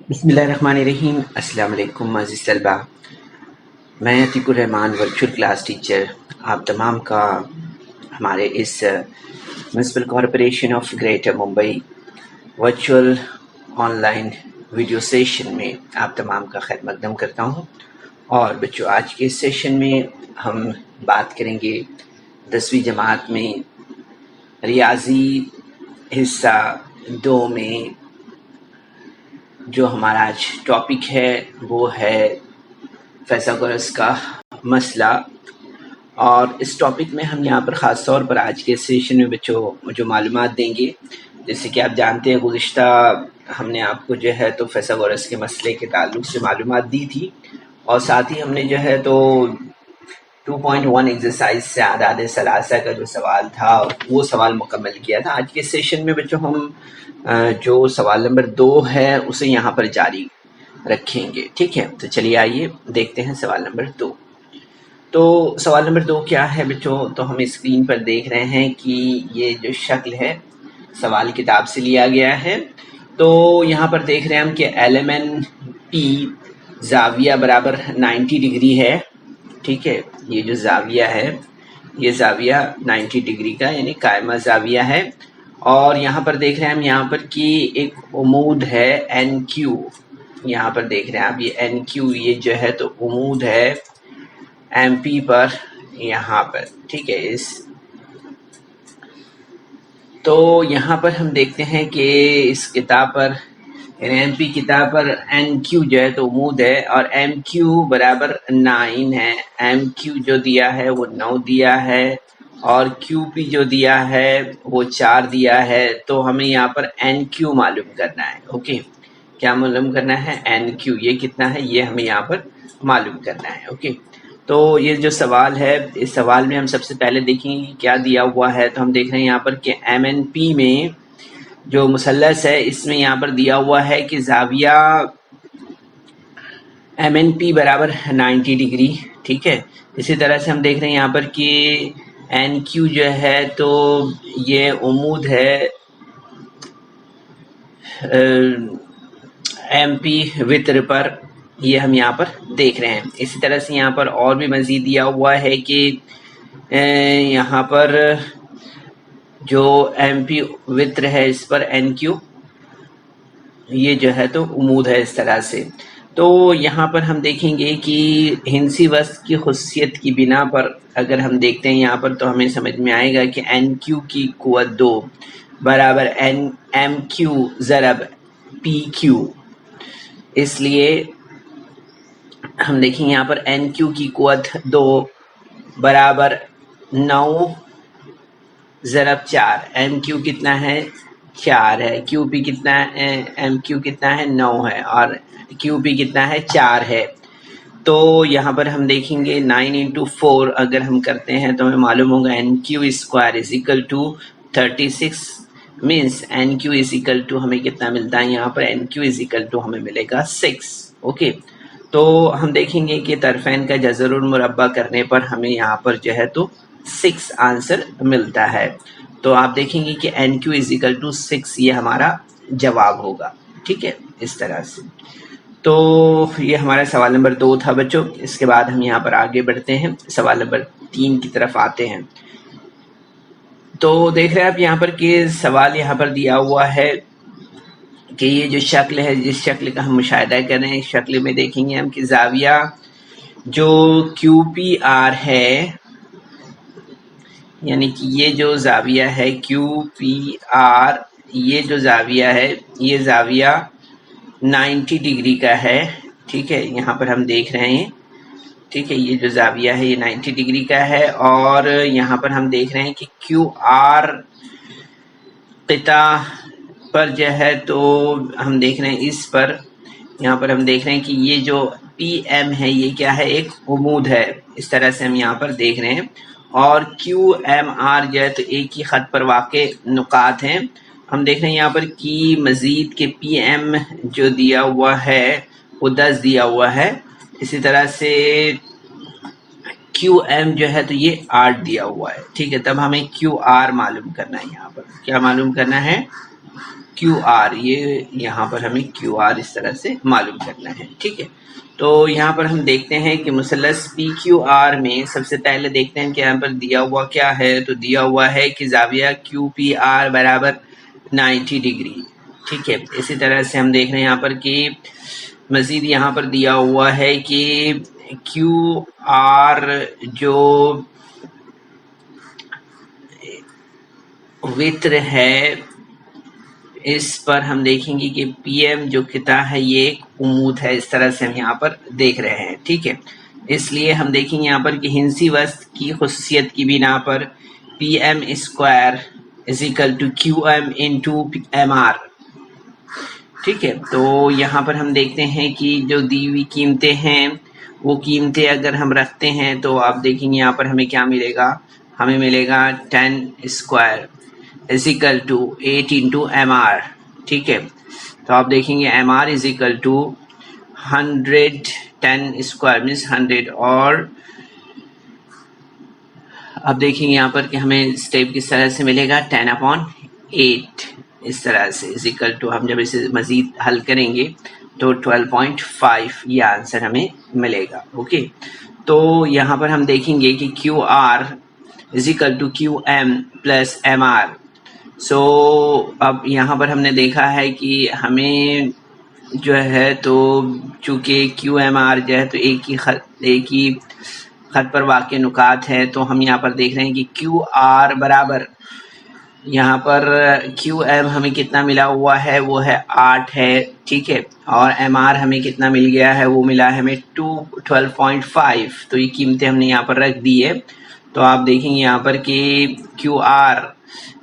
بسم اللہ الرحمن الرحیم۔ السلام علیکم عزیز طلبہ، میں Atiq ur Rahman virtual class teacher آپ تمام کا ہمارے اس municipal corporation of greater Mumbai virtual online video session میں آپ تمام کا خیر مقدم کرتا ہوں۔ اور بچوں، آج کے اس سیشن میں ہم بات کریں گے 10ویں جماعت میں ریاضی حصہ 2 میں جو ہمارا آج ٹاپک ہے وہ ہے فیثاگورس کا مسئلہ۔ اور اس ٹاپک میں ہم یہاں پر خاص طور پر آج کے سیشن میں بچوں جو معلومات دیں گے، جیسے کہ آپ جانتے ہیں گزشتہ ہم نے آپ کو جو ہے تو فیثاگورس کے مسئلے کے تعلق سے معلومات دی تھی، اور ساتھ ہی ہم نے جو ہے تو 2.1 ایکسرسائز سے اعداد ثلاثہ کا جو سوال تھا وہ سوال مکمل کیا تھا۔ آج کے سیشن میں بچوں ہم جو سوال نمبر 2 ہے اسے یہاں پر جاری رکھیں گے، ٹھیک ہے؟ تو چلیے آئیے دیکھتے ہیں سوال نمبر 2۔ تو سوال نمبر 2 کیا ہے بچوں؟ تو ہم اسکرین پر دیکھ رہے ہیں کہ یہ جو شکل ہے سوال کتاب سے لیا گیا ہے۔ تو یہاں پر دیکھ رہے ہیں ہم کہ LMNP زاویہ برابر 90 ڈگری ہے، ٹھیک ہے؟ یہ جو زاویہ ہے یہ زاویہ 90 ڈگری کا یعنی قائمہ زاویہ ہے۔ اور یہاں پر دیکھ رہے ہیں ہم یہاں پر کہ ایک عمود ہے NQ، یہاں پر دیکھ رہے ہیں آپ یہ NQ یہ جو ہے تو عمود ہے MP پر یہاں پر، ٹھیک ہے؟ تو یہاں پر ہم دیکھتے ہیں کہ اس کتاب پر MP کتاب پر NQ جو ہے تو عمود ہے اور MQ برابر 9 ہے۔ MQ جو دیا ہے وہ 9 دیا ہے اور QP جو دیا ہے وہ 4 دیا ہے۔ تو ہمیں یہاں پر NQ معلوم کرنا ہے، اوکے؟ کیا معلوم کرنا ہے؟ NQ یہ کتنا ہے یہ ہمیں یہاں پر معلوم کرنا ہے، اوکے؟ تو یہ جو سوال ہے اس سوال میں ہم سب سے پہلے دیکھیں گے کیا دیا ہوا ہے۔ تو ہم دیکھ رہے ہیں یہاں پر کہ MNP میں جو مثلث ہے اس میں یہاں پر دیا ہوا ہے کہ زاویہ MNP برابر 90 ڈگری، ٹھیک ہے؟ اسی طرح سے ہم دیکھ رہے ہیں یہاں پر کہ NQ جو ہے تو یہ عمود ہے MP وتر پر، یہ ہم یہاں پر دیکھ رہے ہیں۔ اسی طرح سے یہاں پر اور بھی مزید دیا ہوا ہے کہ یہاں پر جو MP وتر ہے اس پر NQ یہ جو ہے تو عمود ہے اس طرح سے۔ تو یہاں پر ہم دیکھیں گے کہ ہندسی وسط کی خصوصیت کی بنا پر اگر ہم دیکھتے ہیں یہاں پر تو ہمیں سمجھ میں آئے گا کہ NQ کی قوت 2 برابر MQ ضرب PQ، اس لیے ہم دیکھیں یہاں پر NQ کی قوت 2 برابر 9 ضرب 4، MQ کتنا ہے؟ 4 ہے۔ QP کتنا ہے؟ MQ کتنا ہے؟ 9 ہے اور QP کتنا ہے؟ 4 ہے۔ تو یہاں پر ہم دیکھیں گے 9 into 4 اگر ہم کرتے ہیں تو ہمیں معلوم ہوگا NQ square is equal to 36 minus NQ is equal to ہمیں کتنا ملتا ہے یہاں پر؟ NQ از اکول ٹو ہمیں ملے گا 6، اوکے؟ تو ہم دیکھیں گے کہ طرفین کا جذر المربع کرنے پر ہمیں یہاں پر جو ہے تو 6 آنسر ملتا ہے۔ تو آپ دیکھیں گے کہ NQ is equal to 6 یہ ہمارا جواب ہوگا، ٹھیک ہے؟ اس طرح سے۔ تو یہ ہمارا سوال نمبر 2 تھا بچوں۔ اس کے بعد ہم یہاں پر آگے بڑھتے ہیں، سوال نمبر 3 کی طرف آتے ہیں۔ تو دیکھ رہے ہیں آپ یہاں پر کہ سوال یہاں پر دیا ہوا ہے کہ یہ جو شکل ہے جس شکل کا ہم مشاہدہ کر رہے ہیں، اس شکل میں دیکھیں گے ہم کہ زاویہ جو QPR ہے یعنی کہ یہ جو زاویہ ہے QPR یہ جو زاویہ ہے یہ زاویہ 90 ڈگری کا ہے، ٹھیک ہے؟ یہاں پر ہم دیکھ رہے ہیں، ٹھیک ہے؟ یہ جو زاویہ ہے یہ 90 ڈگری کا ہے اور یہاں پر ہم دیکھ رہے ہیں کہ QR قطع پر جو ہے تو ہم دیکھ رہے ہیں اس پر یہاں پر ہم دیکھ رہے ہیں کہ یہ جو PM ہے یہ کیا ہے؟ ایک عمود ہے، اس طرح سے ہم یہاں پر دیکھ رہے ہیں۔ اور QMR جو ہے تو ایک ہی خط پر واقع نقاط ہیں۔ ہم دیکھ رہے ہیں یہاں پر کہ مزید کے PM جو دیا ہوا ہے وہ 10 دیا ہوا ہے، اسی طرح سے QM جو ہے تو یہ 8 دیا ہوا ہے، ٹھیک ہے؟ تب ہمیں QR معلوم کرنا ہے، یہاں پر کیا معلوم کرنا ہے؟ کیو آر، یہ یہاں پر ہمیں کیو آر اس طرح سے معلوم کرنا ہے، ٹھیک ہے۔ تو یہاں پر ہم دیکھتے ہیں کہ مثلث پی کیو آر میں سب سے پہلے دیکھتے ہیں کہ یہاں پر دیا ہوا کیا ہے، تو دیا ہوا ہے کہ زاویہ کیو پی آر برابر 90 ڈگری، ٹھیک ہے۔ اسی طرح سے ہم دیکھ رہے ہیں یہاں پر کہ مزید یہاں پر دیا ہوا ہے کہ کیو آر جو وتر ہے اس پر ہم دیکھیں گے کہ پی ایم جو قطع ہے یہ ایک عمود ہے، اس طرح سے ہم یہاں پر دیکھ رہے ہیں، ٹھیک ہے۔ اس لیے ہم دیکھیں گے یہاں پر کہ ہندسی وسط کی خصوصیت کی بنا پر P M square is equal to Q M into M R, ٹھیک ہے۔ تو یہاں پر ہم دیکھتے ہیں کہ جو دی ہوئی قیمتیں ہیں وہ قیمتیں اگر ہم رکھتے ہیں تو آپ دیکھیں گے یہاں پر ہمیں کیا ملے گا، ہمیں ملے گا 10 square is equal to 8 into M R, ٹھیک ہے۔ تو آپ دیکھیں گے M R is equal to 110 square minus 100، اور اب دیکھیں گے یہاں پر کہ ہمیں اسٹیپ کس طرح سے ملے گا، 10/8 اس طرح سے از اکول ٹو، ہم جب اسے مزید حل کریں گے تو 12.5 یہ آنسر ہمیں ملے گا، اوکے۔ تو یہاں پر ہم دیکھیں گے کہ Q R is equal to Q M plus M R, so اب یہاں پر ہم نے دیکھا ہے کہ ہمیں جو ہے تو چونکہ کیو ایم آر جو ہے تو ایک ہی خط پر واقع نکات ہے، تو ہم یہاں پر دیکھ رہے ہیں کہ کیو آر برابر یہاں پر کیو ایم ہمیں کتنا ملا ہوا ہے، وہ ہے 8 ہے، ٹھیک ہے، اور ایم آر ہمیں کتنا مل گیا ہے، وہ ملا ہے ہمیں 12.5، تو یہ قیمتیں ہم نے یہاں پر رکھ دی ہے۔ تو آپ دیکھیں گے یہاں پر کہ Q R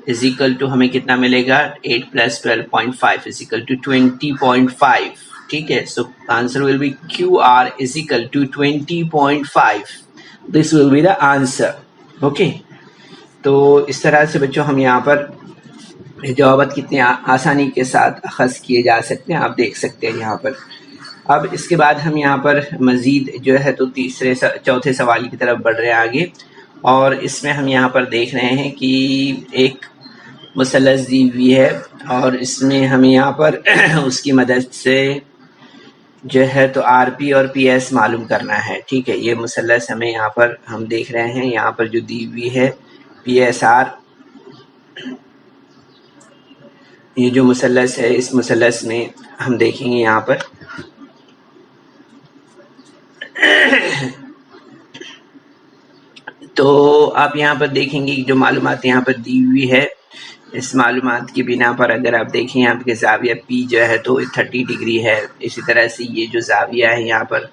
is equal to ہمیں کتنا ملے گا، 8 + 12.5 از اکول ٹو 20.5، ٹھیک ہے۔ So answer will be Q R is equal to 20.5، this will be the answer, okay. تو اس طرح سے بچوں ہم یہاں پر جوابات کتنے آسانی کے ساتھ اخذ کیے جا سکتے ہیں آپ دیکھ سکتے ہیں یہاں پر۔ اب اس کے بعد ہم یہاں پر مزید جو ہے تو چوتھے سوال کی طرف بڑھ رہے ہیں آگے، اور اس میں ہم یہاں پر دیکھ رہے ہیں کہ ایک مثلث دی ہوئی ہے، اور اس میں ہمیں یہاں پر اس کی مدد سے جو ہے تو آر پی اور پی ایس معلوم کرنا ہے، ٹھیک ہے۔ یہ مثلث ہمیں یہاں پر ہم دیکھ رہے ہیں، یہاں پر جو دی ہوئی ہے پی ایس آر، یہ جو مثلث ہے اس مثلث میں ہم دیکھیں گے یہاں پر تو آپ یہاں پر دیکھیں گے جو معلومات یہاں پر دی ہوئی ہے، اس معلومات کی بنا پر اگر آپ دیکھیں یہاں پر زاویہ پی جو ہے تو 30 ڈگری ہے، اسی طرح سے یہ جو زاویہ ہے یہاں پر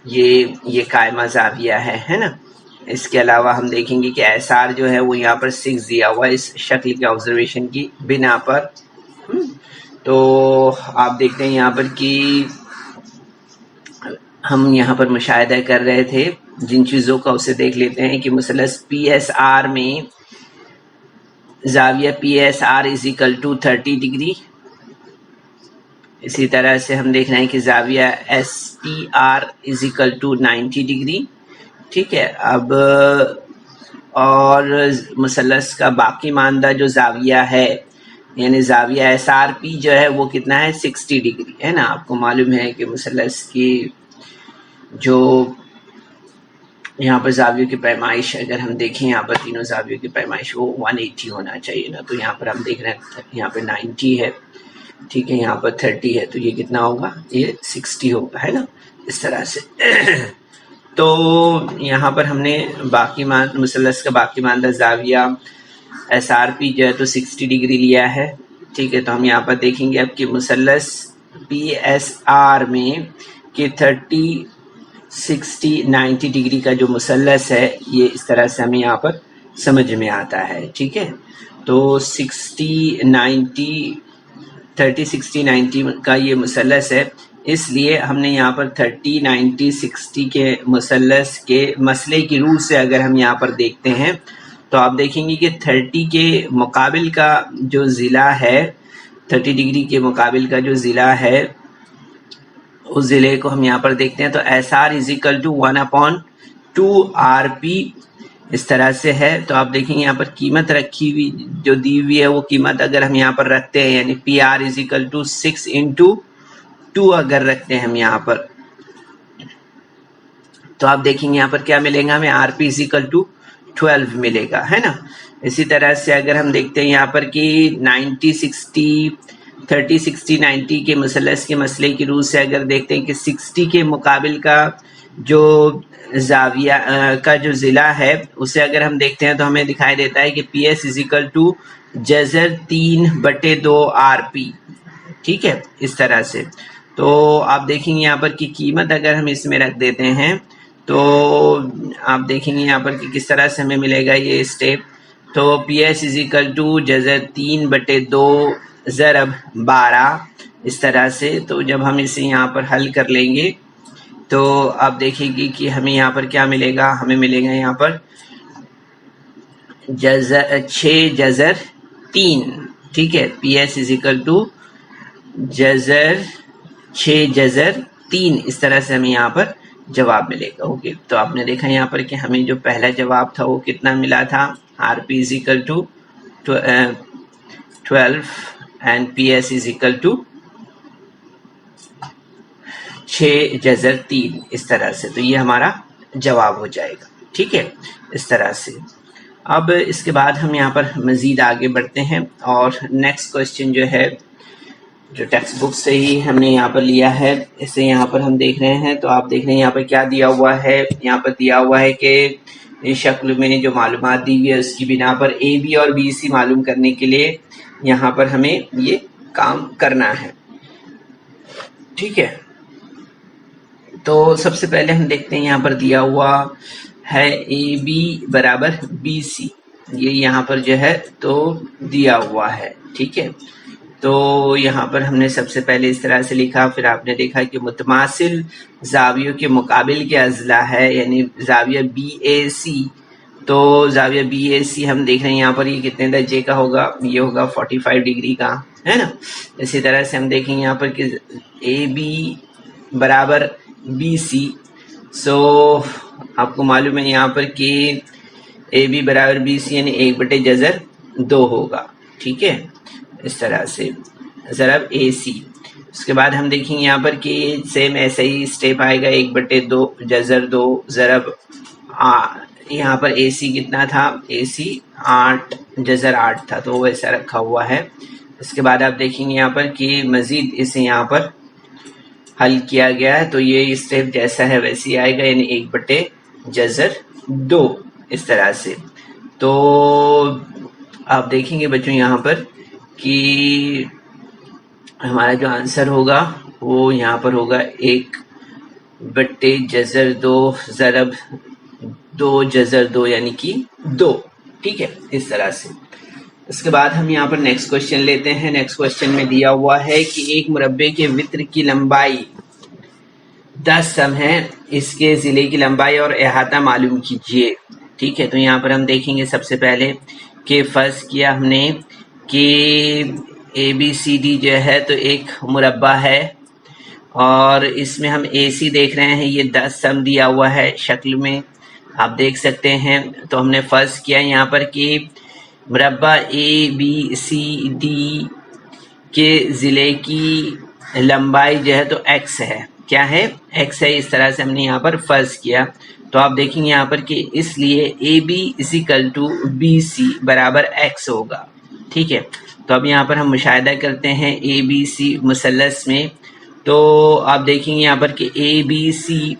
یہ قائمہ زاویہ ہے نا۔ اس کے علاوہ ہم دیکھیں گے کہ ایس آر جو ہے وہ یہاں پر 6 دیا ہوا ہے اس شکل کے آبزرویشن کی بنا پر۔ تو آپ دیکھتے ہیں یہاں پر کہ ہم یہاں پر مشاہدہ کر رہے تھے جن چیزوں کا، اسے دیکھ لیتے ہیں کہ مثلث پی ایس آر میں زاویہ P S R is equal to 30 degree, اسی طرح سے ہم دیکھ رہے ہیں کہ زاویہ S P R is equal to 90 degree, ٹھیک ہے۔ اب اور مثلث کا باقی ماندہ جو زاویہ ہے یعنی زاویہ ایس آر پی جو ہے وہ کتنا ہے، 60 ڈگری ہے نا۔ آپ کو معلوم ہے کہ مثلث کی جو یہاں پر زاویوں کی پیمائش اگر ہم دیکھیں یہاں پر تینوں زاویوں کی پیمائش وہ 180 ہونا چاہیے نا، تو یہاں پر ہم دیکھ رہے ہیں یہاں پہ 90 ہے، ٹھیک ہے، یہاں پر 30 ہے، تو یہ کتنا ہوگا، یہ 60 ہوگا، ہے نا، اس طرح سے۔ تو یہاں پر ہم نے مثلث کا باقی ماندہ زاویہ ایس آر پی جو ہے تو 60 ڈگری لیا ہے، ٹھیک ہے۔ تو ہم یہاں پر دیکھیں گے اب کہ مثلث پی ایس آر میں کہ 30 60 90 ڈگری کا جو مثلث ہے یہ اس طرح سے ہمیں یہاں پر سمجھ میں آتا ہے، ٹھیک ہے۔ تو 60 90 کا یہ مثلث ہے، اس لیے ہم نے یہاں پر 30 90 60 کے مثلث کے مسئلے کی روح سے اگر ہم یہاں پر دیکھتے ہیں تو آپ دیکھیں گے کہ 30 کے مقابل کا جو ضلع ہے، 30 ڈگری کے مقابل کا جو ضلع ہے اس ضلع کو ہم یہاں پر دیکھتے ہیں تو S R is equal to 1/2 R P اس طرح سے ہے. تو آپ دیکھیں یہاں پر قیمت رکھی ہوئی جو دی ہوئی ہے وہ قیمت اگر ہم یہاں پر رکھتے ہیں یعنی P R is equal to 6 into 2 اگر رکھتے ہیں ہم یہاں پر تو آپ دیکھیں گے یہاں پر کیا ملے گا ہمیں R P is equal to 12 ملے گا ہے نا. اسی طرح سے اگر ہم دیکھتے ہیں یہاں پر کہ 30 60 90 کے مثلث کے مسئلے کی روح سے اگر دیکھتے ہیں کہ 60 کے مقابل کا جو زاویہ کا جو ضلع ہے اسے اگر ہم دیکھتے ہیں تو ہمیں دکھائی دیتا ہے کہ P S is equal to جذر 3/2 آر پی. ٹھیک ہے اس طرح سے. تو آپ دیکھیں گے یہاں پر کی قیمت اگر ہم اس میں رکھ دیتے ہیں تو آپ دیکھیں گے یہاں پر کہ کس طرح سے ہمیں ملے گا یہ اسٹیپ. تو P S is equal to جذر 3/2 ضرب 12 اس طرح سے. تو جب ہم اسے یہاں پر حل کر لیں گے تو آپ دیکھیں گے کہ ہمیں یہاں پر کیا ملے گا. ہمیں ملے گا یہاں پر 6 جذر 3. ٹھیک ہے P S is equal to جذر 6 جذر 3 اس طرح سے ہمیں یہاں پر جواب ملے گا. اوکے تو آپ نے دیکھا یہاں پر کہ ہمیں جو پہلا جواب تھا وہ کتنا ملا تھا R P is equal to 12 and P S is equal to 6 جذر 3 اس طرح سے. تو یہ ہمارا جواب ہو جائے گا. ٹھیک ہے اس طرح سے. اب اس کے بعد ہم یہاں پر مزید آگے بڑھتے ہیں اور نیکسٹ کوشچن جو ہے جو ٹیکسٹ بک سے ہی ہم نے یہاں پر لیا ہے اسے یہاں پر ہم دیکھ رہے ہیں. تو آپ دیکھ رہے ہیں یہاں پر کیا دیا ہوا ہے. یہاں پر دیا ہوا ہے کہ اس شکل میں جو معلومات دی ہوئی ہے اس کی بنا پر اے بی اور بی سی معلوم کرنے کے لیے یہاں پر ہمیں یہ کام کرنا ہے. ٹھیک ہے تو سب سے پہلے ہم دیکھتے ہیں یہاں پر دیا ہوا ہے اے بی برابر بی سی. یہ یہاں پر جو ہے تو دیا ہوا ہے. ٹھیک ہے تو یہاں پر ہم نے سب سے پہلے اس طرح سے لکھا. پھر آپ نے دیکھا کہ متماثل زاویوں کے مقابل کے اضلاع ہے یعنی زاویہ بی اے سی. تو زاویہ بی اے سی ہم دیکھ رہے ہیں یہاں پر یہ کتنے درجے کا ہوگا. یہ ہوگا 45 ڈگری کا ہے نا. اسی طرح سے ہم دیکھیں یہاں پر کہ اے بی برابر بی سی. سو آپ کو معلوم ہے یہاں پر کہ اے بی برابر بی سی یعنی 1/2 ہوگا. ٹھیک ہے اس طرح سے ضرب اے سی. اس کے بعد ہم دیکھیں گے یہاں پر کہ سیم ایسا ہی اسٹیپ آئے گا 1/2 جذر 2 ضرب یہاں پر اے سی کتنا تھا اے سی 8 جذر 8 تھا تو وہ ایسا رکھا ہوا ہے. اس کے بعد آپ دیکھیں گے یہاں پر کہ مزید اسے یہاں پر حل کیا گیا ہے تو یہ اسٹیپ جیسا ہے ویسے ہی آئے گا یعنی 1/2 اس طرح سے. تو آپ دیکھیں گے بچوں یہاں پر کہ ہمارا جو آنسر ہوگا وہ یہاں پر ہوگا 1/2 ضرب 2 جذر 2 یعنی کہ 2. ٹھیک ہے اس طرح سے. اس کے بعد ہم یہاں پر نیکسٹ کوشچن لیتے ہیں. نیکسٹ کوشچن میں دیا ہوا ہے کہ ایک مربع کے وطر کی لمبائی 10 سم ہے. اس کے ضلع کی لمبائی اور احاطہ معلوم کیجیے. ٹھیک ہے تو یہاں پر ہم دیکھیں گے سب سے پہلے کہ فرض کیا ہم نے کہ اے بی سی ڈی جو ہے تو ایک مربع ہے اور اس میں ہم اے سی دیکھ رہے ہیں یہ 10 سم دیا ہوا ہے شکل میں آپ دیکھ سکتے ہیں. تو ہم نے فرض کیا یہاں پر کہ مربع اے بی سی ڈی کے ضلع کی لمبائی جو ہے تو ایکس ہے. کیا ہے ایکس ہے. اس طرح سے ہم نے یہاں پر فرض کیا. تو آپ دیکھیں گے یہاں پر کہ اس لیے A B is equal to B C برابر ایکس ہوگا. ٹھیک ہے تو اب یہاں پر ہم مشاہدہ کرتے ہیں اے بی سی مثلث میں. تو آپ دیکھیں گے یہاں پر کہ اے بی سی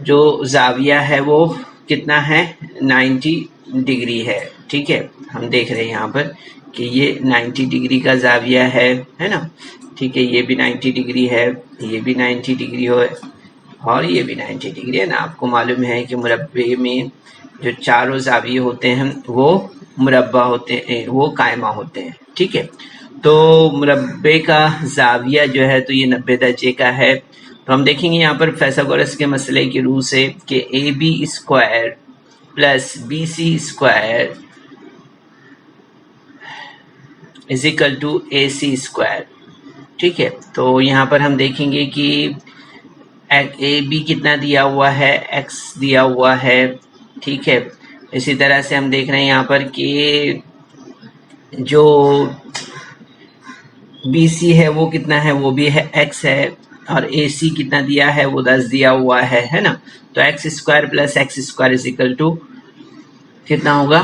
جو زاویہ ہے وہ کتنا ہے 90 ڈگری ہے. ٹھیک ہے ہم دیکھ رہے ہیں یہاں پر کہ یہ 90 ڈگری کا زاویہ ہے نا. ٹھیک ہے یہ بھی 90 ڈگری ہے یہ بھی 90 ڈگری ہو اور یہ بھی 90 ڈگری ہے نا. آپ کو معلوم ہے کہ مربع میں جو چاروں زاویے ہوتے ہیں وہ مربع ہوتے ہیں وہ قائمہ ہوتے ہیں. ٹھیک ہے تو مربع کا زاویہ جو ہے تو یہ 90 درجے کا ہے. تو ہم دیکھیں گے یہاں پر فیثاگورس کے مسئلے کی روح سے کہ A B square plus B C square is equal to A C square. ٹھیک ہے تو یہاں پر ہم دیکھیں گے کہ اے بی کتنا دیا ہوا ہے ایکس دیا ہوا ہے ٹھیک ہے. اسی طرح سے ہم دیکھ رہے ہیں یہاں پر کہ جو بی سی ہے وہ کتنا ہے, وہ بھی ہے ایکس ہے, اور اے سی کتنا دیا ہے, وہ 10 دیا ہوا ہے نا. تو X square plus X square is equal to کتنا ہوگا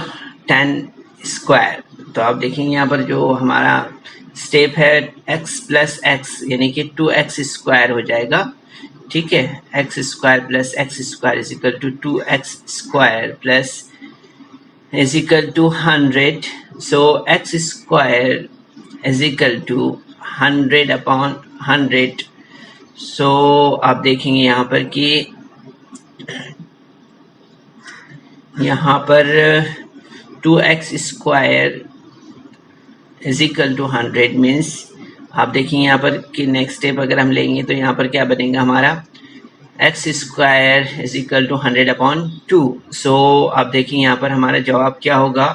10 اسکوائر. تو آپ دیکھیں یہاں پر جو ہمارا اسٹیپ ہے ایکس پلس ایکس یعنی کہ 2x اسکوائر ہو جائے گا. ٹھیک ہے, X square plus X square is equal to 2x square plus is equal to 100. So X square is equal to 100 upon 100. So آپ دیکھیں گے یہاں پر کہ یہاں پر 2x square is equal to 100 minus آپ دیکھیں یہاں پر کہ نیکسٹ اسٹیپ اگر ہم لیں گے تو یہاں پر کیا بنے گا ہمارا X square is equal to 100 upon 2. So آپ دیکھیں یہاں پر ہمارا جواب کیا ہوگا,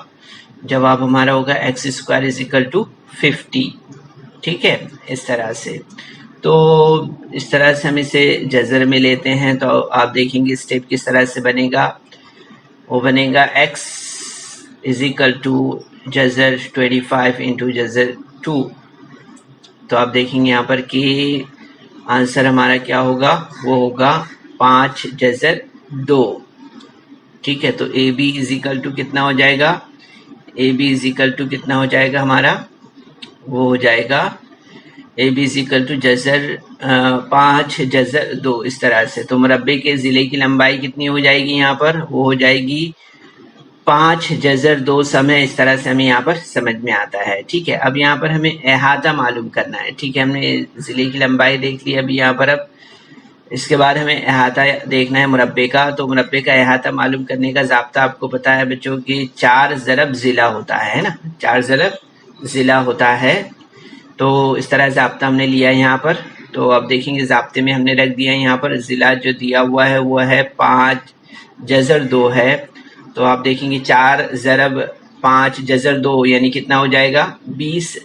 جواب ہمارا ہوگا X square is equal to 50. ٹھیک ہے, اس طرح سے. تو اس طرح سے ہم اسے جذر میں لیتے ہیں. تو آپ دیکھیں گے اسٹیپ کس طرح سے بنے گا, وہ بنے گا ایکس از اکول ٹو جذر 25 انٹو جذر 2. تو آپ دیکھیں گے یہاں پر کہ آنسر ہمارا کیا ہوگا, وہ ہوگا 5 جذر 2. ٹھیک ہے, تو اے بی از اکول ٹو کتنا ہو جائے گا, اے بی از اکول ٹو کتنا ہو جائے گا ہمارا, وہ ہو جائے گا اے بی از اکول ٹو جذر 5 جذر 2 اس طرح سے. تو مربع کے ضلع کی لمبائی کتنی ہو جائے گی یہاں پر, وہ ہو جائے گی 5 جذر 2 سم ہے. اس طرح سے ہمیں یہاں پر سمجھ میں آتا ہے. ٹھیک ہے, اب یہاں پر ہمیں احاطہ معلوم کرنا ہے. ٹھیک ہے, ہم نے ضلع کی لمبائی دیکھ لی. اب یہاں پر اب اس کے بعد ہمیں احاطہ دیکھنا ہے مربع کا. تو مربع کا احاطہ معلوم کرنے کا ضابطہ آپ کو پتا ہے بچوں کہ 4 ضرب ضلع ہوتا ہے نا, 4 ضرب ضلع ہوتا ہے. تو اس طرح ضابطہ ہم نے لیا یہاں پر. تو اب دیکھیں گے ضابطے میں ہم نے رکھ دیا یہاں پر ضلع جو دیا ہوا ہے وہ ہے 5 جذر 2 ہے. تو آپ دیکھیں گے 4 ضرب 5 جذر 2 یعنی کتنا ہو جائے گا 20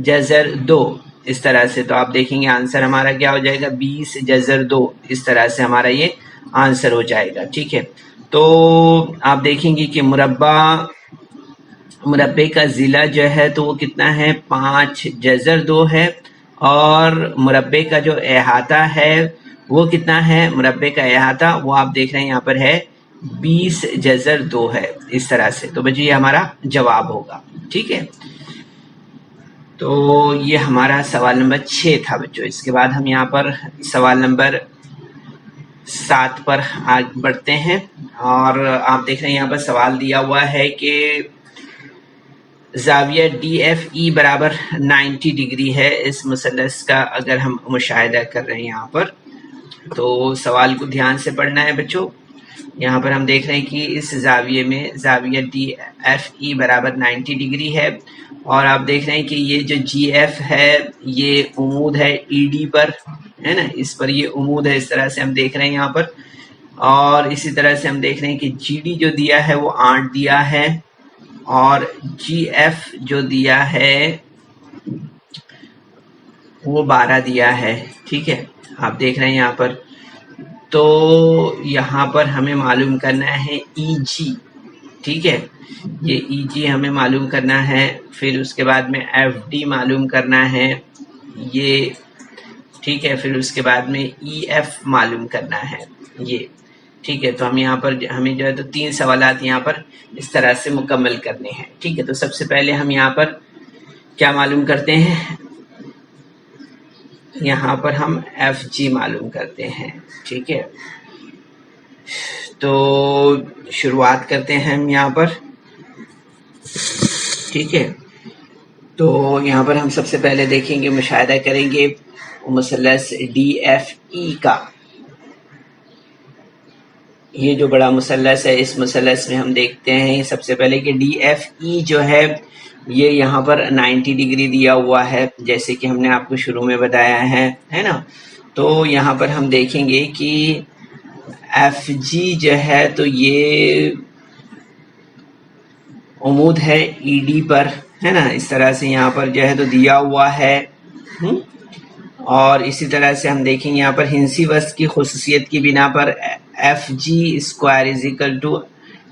جذر 2 اس طرح سے. تو آپ دیکھیں گے آنسر ہمارا کیا ہو جائے گا 20 جذر 2 اس طرح سے ہمارا یہ آنسر ہو جائے گا. ٹھیک ہے, تو آپ دیکھیں گے کہ مربع کا ضلع جو ہے تو وہ کتنا ہے 5 جذر 2 ہے, اور مربع کا جو احاطہ ہے وہ کتنا ہے, مربع کا احاطہ وہ آپ دیکھ رہے ہیں یہاں پر ہے 20 جذر 2 ہے اس طرح سے. تو بچے یہ ہمارا جواب ہوگا. ٹھیک ہے, تو یہ ہمارا سوال نمبر 6 تھا بچوں. اس کے بعد ہم یہاں پر سوال نمبر 7 پر آگے بڑھتے ہیں. اور آپ دیکھ رہے ہیں یہاں پر سوال دیا ہوا ہے کہ زاویہ ڈی ایف ای برابر 90 ڈگری ہے اس مثلث کا. اگر ہم مشاہدہ کر رہے ہیں یہاں پر تو سوال کو دھیان سے پڑھنا ہے بچوں. یہاں پر ہم دیکھ رہے ہیں کہ اس زاویے میں زاویہ ڈی ایف ای برابر 90 ڈگری ہے, اور آپ دیکھ رہے ہیں کہ یہ جو جی ایف ہے یہ عمود ہے ای ڈی پر ہے نا, اس پر یہ عمود ہے. اس طرح سے ہم دیکھ رہے ہیں یہاں پر. اور اسی طرح سے ہم دیکھ رہے ہیں کہ جی ڈی جو دیا ہے وہ 8 دیا ہے, اور جی ایف جو دیا ہے وہ 12 دیا ہے. ٹھیک ہے, آپ دیکھ رہے ہیں یہاں پر. تو یہاں پر ہمیں معلوم کرنا ہے ای جی. ٹھیک ہے, یہ ای جی ہمیں معلوم کرنا ہے. پھر اس کے بعد میں ایف ڈی معلوم کرنا ہے یہ. ٹھیک ہے, پھر اس کے بعد میں ای ایف معلوم کرنا ہے یہ. ٹھیک ہے, تو ہم یہاں پر ہمیں جو ہے تو 3 سوالات یہاں پر اس طرح سے مکمل کرنے ہیں. ٹھیک ہے, تو سب سے پہلے ہم یہاں پر کیا معلوم کرتے ہیں, یہاں پر ہم ایف جی معلوم کرتے ہیں. ٹھیک ہے, تو شروعات کرتے ہیں ہم یہاں پر. ٹھیک ہے, تو یہاں پر ہم سب سے پہلے دیکھیں گے, مشاہدہ کریں گے مثلث ڈی ایف ای کا. یہ جو بڑا مثلث ہے اس مثلث میں ہم دیکھتے ہیں سب سے پہلے کہ ڈی ایف ای جو ہے یہ یہاں پر 90 ڈگری دیا ہوا ہے جیسے کہ ہم نے آپ کو شروع میں بتایا ہے نا. تو یہاں پر ہم دیکھیں گے کہ ایف جی جو ہے تو یہ عمود ہے ای ڈی پر ہے نا. اس طرح سے یہاں پر جو ہے تو دیا ہوا ہے. اور اسی طرح سے ہم دیکھیں یہاں پر ہنسی وسط کی خصوصیت کی بنا پر F G square is equal to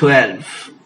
12।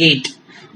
8।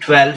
12।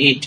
8।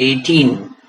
18।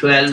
12।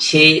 6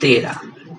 13।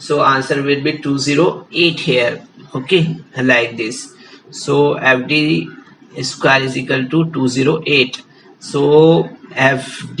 so answer will be 208 here, okay, like this. So FD square is equal to 208. so FD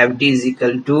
FD is equal to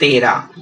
13,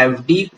FD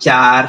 4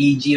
EG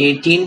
18,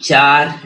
4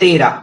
13,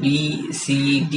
BCD,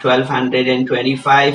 1225,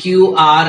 QR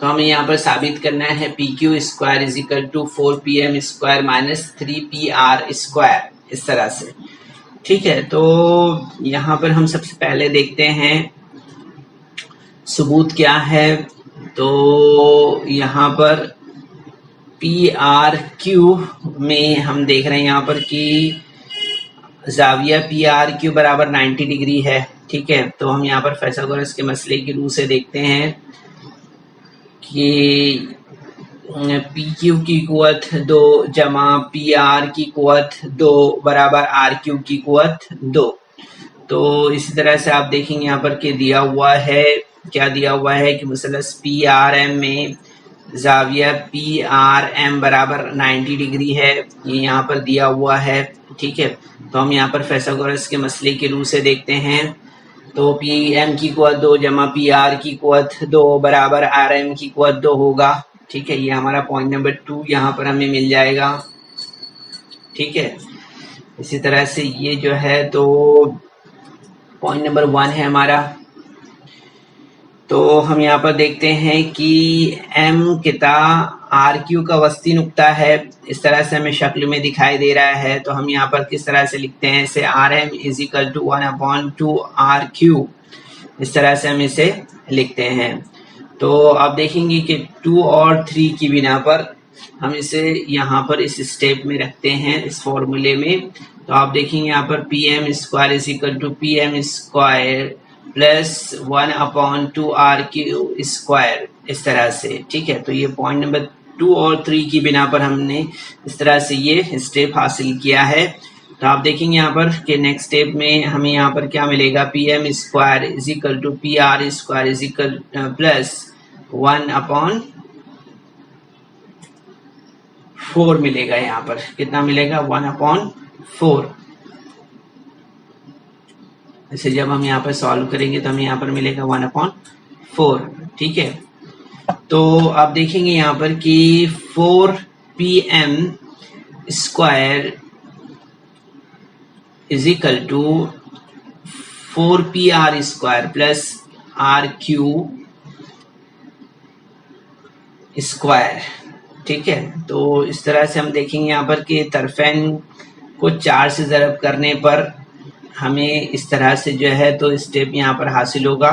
تو ہمیں یہاں پر ثابت کرنا ہے P Q square is equal to 4PM square minus 3PR square, اس طرح سے، ٹھیک ہے۔ تو یہاں پر ہم سب سے پہلے دیکھتے ہیں ثبوت کیا ہے۔ تو یہاں پر PRQ میں ہم دیکھ رہے ہیں یہاں پر کہ زاویہ PRQ برابر 90 ڈگری ہے، ٹھیک ہے۔ تو ہم یہاں پر فیثاغورس کے مسئلے کی روح سے دیکھتے ہیں کہ PQ کی قوت 2 جمع PR کی قوت 2 برابر RQ کی قوت 2۔ تو اسی طرح سے آپ دیکھیں گے یہاں پر کہ دیا ہوا ہے، کیا دیا ہوا ہے کہ مثلث PRM میں زاویہ PRM برابر 90 ڈگری ہے، یہ یہاں پر دیا ہوا ہے، ٹھیک ہے۔ تو ہم یہاں پر فیثاغورس کے مسئلے کی روح سے دیکھتے ہیں۔ تو PM کی قوت 2 جمع PR کی قوت 2 برابر RM کی قوت 2 ہوگا، ٹھیک ہے۔ یہ ہمارا پوائنٹ نمبر 2 یہاں پر ہمیں مل جائے گا، ٹھیک ہے۔ اسی طرح سے یہ جو ہے تو پوائنٹ نمبر 1 ہے ہمارا۔ تو ہم یہاں پر دیکھتے ہیں کہ M قطع RQ کا وسطی نقطہ ہے، اس طرح سے ہمیں شکل میں دکھائی دے رہا ہے۔ تو ہم یہاں پر کس طرح سے لکھتے ہیں اسے، RM is equal to 1/2 RQ، اس طرح سے ہم اسے لکھتے ہیں۔ تو آپ دیکھیں گے کہ 2 اور 3 کی بنا پر ہم اسے یہاں پر اس اسٹیپ میں رکھتے ہیں، اس فارمولے میں۔ تو آپ دیکھیں گے یہاں پر PM square is equal to PM square plus 1/2 RQ square, اس طرح سے، ٹھیک ہے۔ تو یہ پوائنٹ نمبر 2 اور 3 کی بنا پر ہم نے اس طرح سے یہ اسٹیپ حاصل کیا ہے۔ تو آپ دیکھیں گے یہاں پر کہ نیکسٹ اسٹیپ میں ہمیں یہاں پر کیا ملے گا، PM square is equal to PR square is equal plus 1/4 ملے گا، یہاں پر کتنا ملے گا، 1/4۔ اسے جب ہم یہاں پر سالو کریں گے تو ہمیں یہاں پر ملے گا 1/4، ٹھیک ہے۔ تو آپ دیکھیں گے یہاں پر کہ 4PM square is equal to 4PR square plus RQ square, ٹھیک ہے۔ تو اس طرح سے ہم دیکھیں گے یہاں پر کہ طرفین کو 4 سے ضرب کرنے پر ہمیں اس طرح سے جو ہے تو اسٹیپ یہاں پر حاصل ہوگا،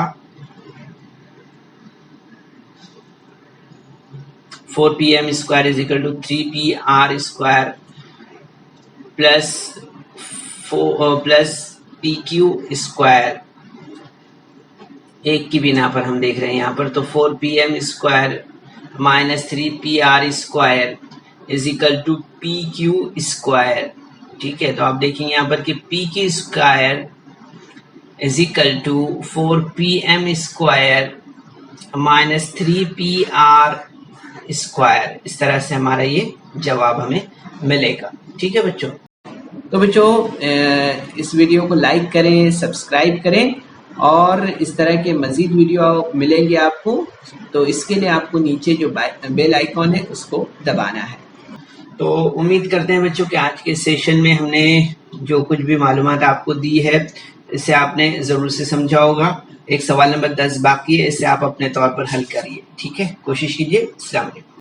4PM square is equal to 3PR square plus PQ square, ایک کی بنا پر ہم دیکھ رہے ہیں یہاں پر۔ تو 4PM square minus 3PR square is equal to PQ square, ٹھیک ہے۔ تو آپ دیکھیں یہاں پر کہ PQ square is equal to 4PM square minus 3PR square, اس طرح سے ہمارا یہ جواب ہمیں ملے گا، ٹھیک ہے بچوں۔ تو بچوں اس ویڈیو کو لائک کریں، سبسکرائب کریں، اور اس طرح کے مزید ویڈیو ملیں گے آپ کو۔ تو اس کے لیے آپ کو نیچے جو بیل آئیکن ہے اس کو دبانا ہے۔ تو امید کرتے ہیں بچوں کہ آج کے سیشن میں ہم نے جو کچھ بھی معلومات آپ کو دی ہے اسے آپ نے ضرور سے سمجھا ہوگا۔ ایک سوال نمبر 10 باقی ہے، اسے آپ اپنے طور پر حل کریے، ٹھیک ہے، کوشش کیجیے۔ السلام علیکم۔